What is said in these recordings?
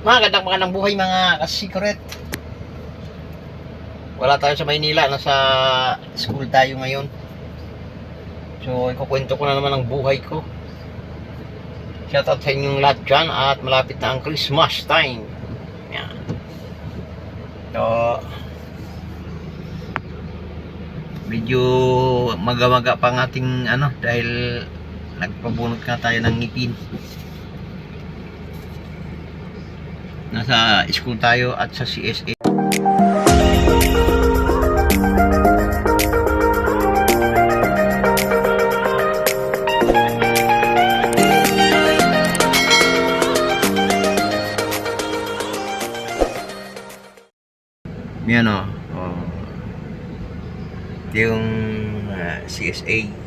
Magandang buhay mga ka-secret. Wala tayo sa Maynila, nasa school tayo ngayon. So, ikukwento ko na naman ang buhay ko. Shoutout sa inyong lahat dyan at malapit na ang Christmas time. Yan. So, medyo maga-maga pa ang ating dahil nagpabunot nga tayo ng ngipin. Nasa school tayo at sa CSA. Yan o. Ito yung CSA.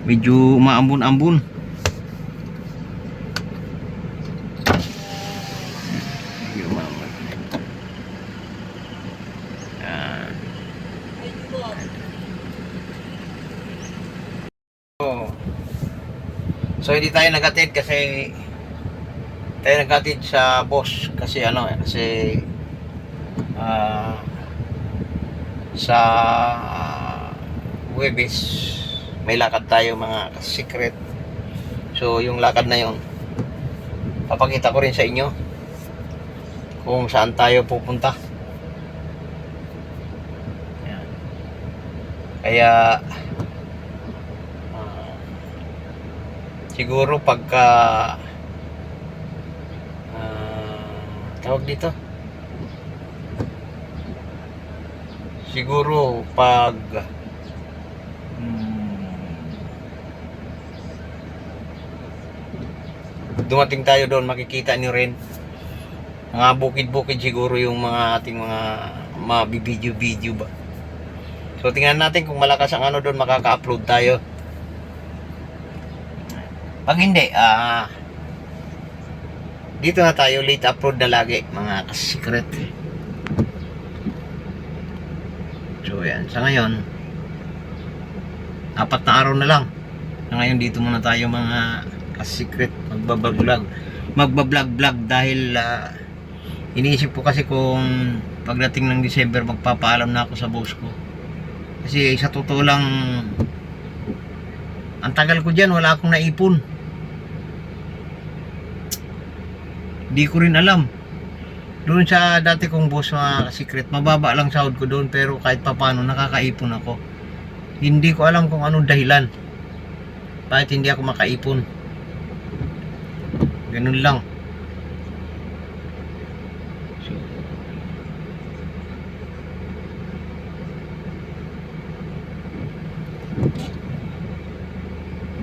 Medyo umaambon-ambon. Medyo umaambon. So hindi tayo nag-attend kasi tayo nag-attend sa boss kasi sa Huwebes may lakad tayo mga secret. So yung lakad na yon papakita ko rin sa inyo kung saan tayo pupunta. Yan. Kaya siguro pagka tawag dito, siguro pag dumating tayo doon, makikita niyo rin mga bukid-bukid siguro yung mga ating mga video ba. So tingnan natin kung malakas ang doon, makaka-upload tayo. Pag hindi, dito na tayo, late upload na lagi mga ka-secret. So yan, sa ngayon 4 na araw na lang. Sa ngayon dito muna tayo mga ka-secret, magbablog dahil iniisip ko kasi kung pagdating ng December magpapaalam na ako sa boss ko. Kasi sa totoo lang ang tagal ko dyan, wala akong naipon. Di ko rin alam. Doon sa dati kong boss mga secret, mababa lang sahod ko doon pero kahit papano nakakaipon ako. Hindi ko alam kung anong dahilan bakit hindi ako makaipon. Ganun lang. So,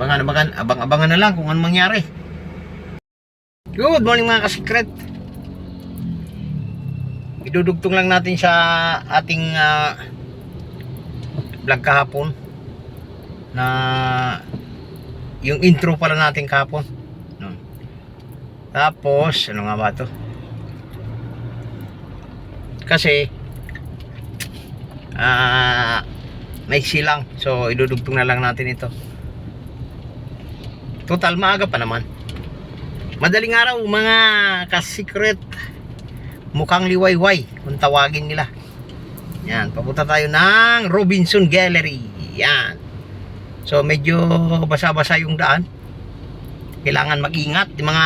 abangan na lang kung anong mangyari. Good morning mga ka-secret. Idudugtong lang natin sa ating vlog kahapon na yung intro pala natin kahapon. Tapos ano nga ba to? Kasi maiksi lang. So idudugtong na lang natin ito. Total maaga pa naman. Madaling araw mga ka-secret. Mukhang liwayway kung tawagin nila. Yan, papunta tayo ng Robinson Gallery. Yan. So medyo basa-basa yung daan. Kailangan mag-ingat yung mga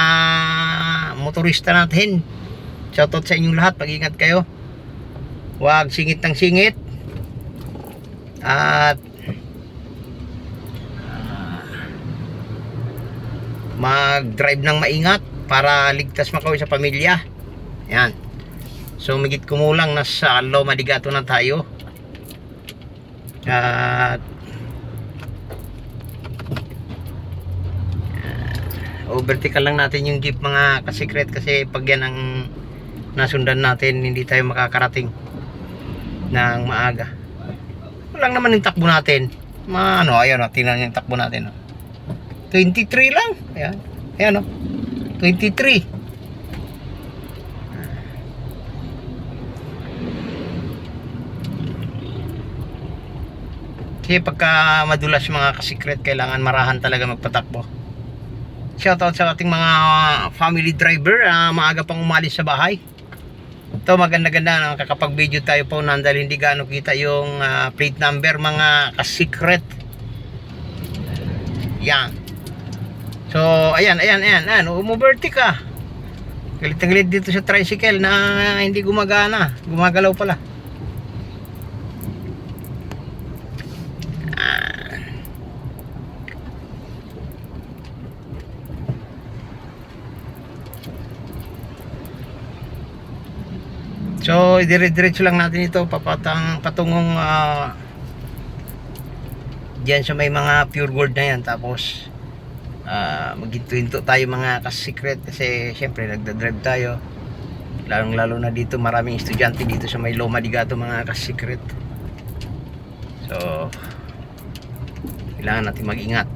motorista natin. Shoutout sa inyong lahat, mag-ingat kayo. Huwag singit ng singit. At mag-drive ng maingat para ligtas makauwi sa pamilya. Yan. So migit kumulang nasa Loma de Gato na tayo. At overtaken lang natin yung jeep mga ka-secret kasi pag yan ang nasundan natin hindi tayo makakarating ng maaga. Walang naman yung takbo natin. Ayan o, tingnan yung takbo natin o. 23 lang. Ayan o, 23. Kasi pagka madulas mga ka-secret, kailangan marahan talaga magpatakbo. Shoutout sa ating mga family driver, maaga pang umalis sa bahay. Ito maganda-ganda, nakakapag-video tayo po dahil hindi gaano kita yung plate number mga ka-secret. Yan. So, ayan, umuberti ka. Galit na galit dito sa tricycle na hindi gumagana. Gumagalaw pala. So, dire-diretso lang natin ito patungong diyan sa may mga pure gold na yan. Tapos maghinto-hinto tayo mga ka-secret kasi syempre nagda-drive tayo, lalong-lalo na dito maraming estudyante dito sa may Loma de Gato mga ka-secret. So kailangan natin mag-ingat.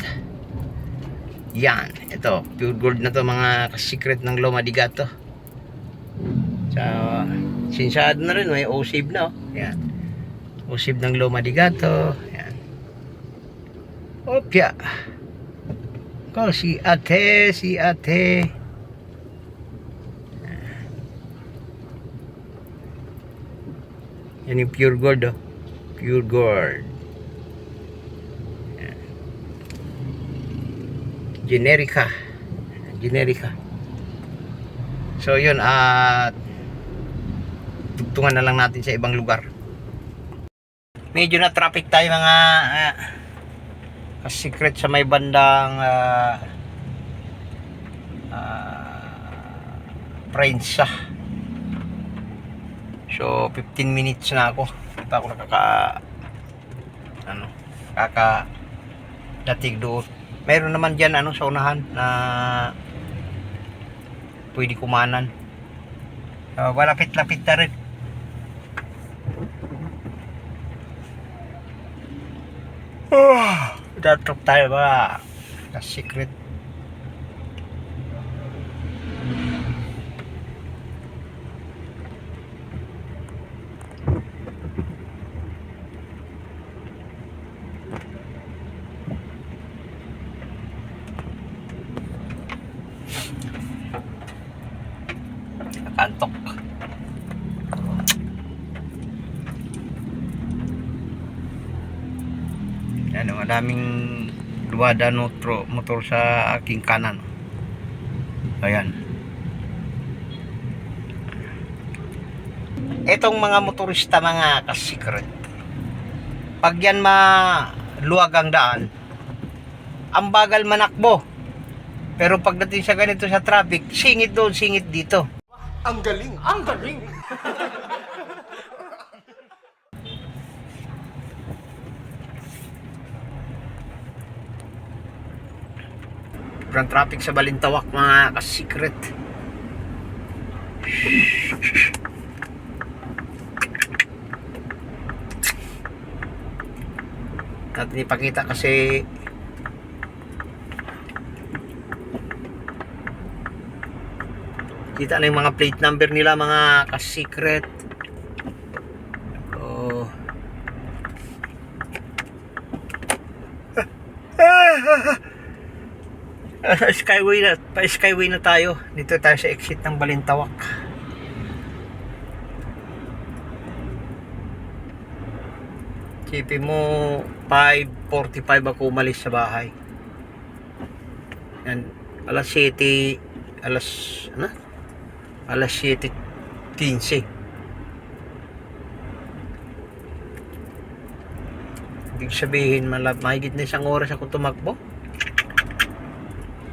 Yan, ito pure gold na to mga ka-secret ng Loma de Gato. So sinsado na rin, may O-save na, oh. Yan, O-save ng Loma de Gato. Yan, opya. Oh, si ate. Yan yung pure gold, oh. Pure gold. Yan. Generica. So yun, tugtungan na lang natin sa ibang lugar. Medyo na traffic tayo mga ka-secret sa may bandang Prensa. So 15 minutes na ako. Hindi pa ako datig doon. Meron naman dyan sa unahan na pwede kumanan. Malapit-lapit na rin. Datrop tayo ba ka-secret. Kantok. Madaming luwada motor sa aking kanan. Ayan. Etong mga motorista mga ka-secret, pag yan maluwag ang daan, ang bagal manakbo. Pero pagdating sa ganito sa traffic, singit doon, singit dito. Ang galing! Sobrang traffic sa Balintawak mga ka-secret. Natin ipakita kasi kita na yung mga plate number nila mga ka-secret. Oh. Skyway na tayo. Dito tayo sa exit ng Balintawak. Sipin mo 5:45 ako umalis sa bahay. Yan, alas 7:15. Ibig sabihin mahigit na 1 oras ako tumakbo.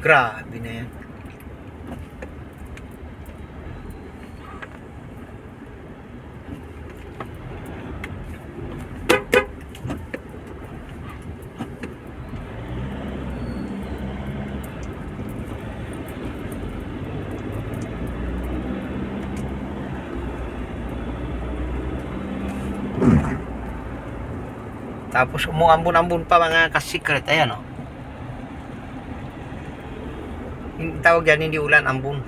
Grabe na yan. Tapos umuambon-ambon pa mga ka-secret. Ayan, oh. Yung tawag yan, hindi ulan, ambon.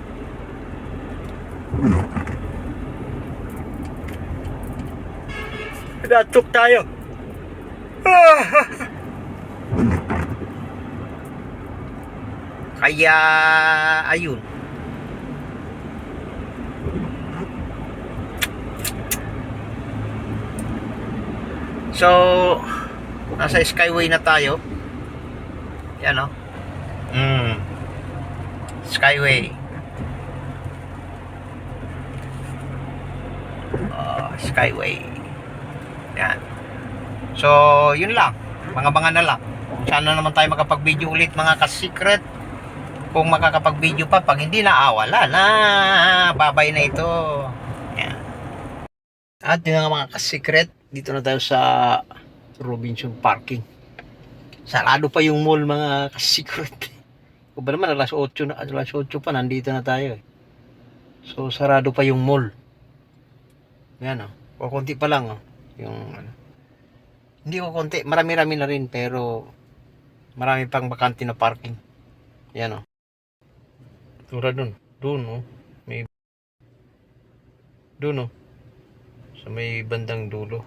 Datok tayo. Kaya, ayun. So, nasa Skyway na tayo. Yan, oh. Skyway. Skyway. Yan. So, yun lang. Mga-bangan na lang. Kung saan na naman tayo makapag-video ulit, mga ka-secret. Kung makakapag-video pa, pag hindi na, wala na. Babay na ito. Yan. At yun nga mga ka-secret, dito na tayo sa Robinson Parking. Sarado pa yung mall, mga ka-secret. O ba naman, alas 8 pa, nandito na tayo. So, sarado pa yung mall. Yan, o konti pa lang, yung hindi ko konti, marami-rami na rin, pero marami pang bakante na parking. Yan, tulad dun, may dun, sa may bandang dulo.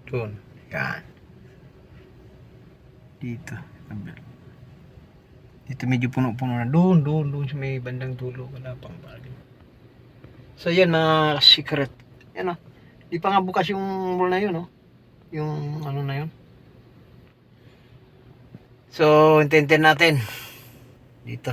Dun, yan. Dito medyo puno-puno na. Doon sa may bandang dulo. Wala pang parking. So yan mga secret. Yan, di pa nga bukas yung mall na yun, yung ano na yun. So hintayin natin dito.